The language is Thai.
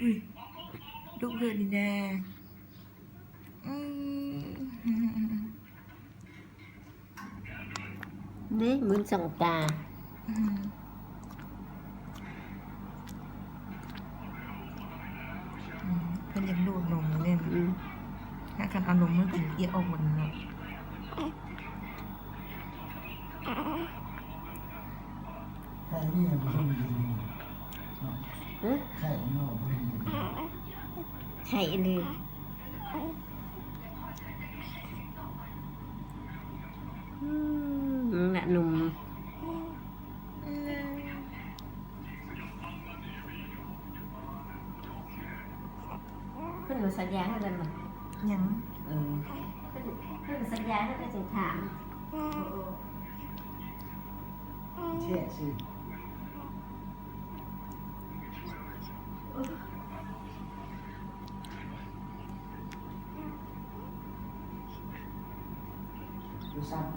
อุ้ยลูกเพื่อนดีแน่นี่มึนสองตาเพื่อนยังดูดนมเนี่ยถ้าการเอานมมันถึงเอียออกหมดแล้วใครเนี่ยมันดีใครเนาะมันดี ไข่ลืมน่ะหนุ่มเพิ่นสัญญาให้กันมั้ยยังเพิ่นสัญญาให้กันสิถามเชี่ยสิดูซ้ำ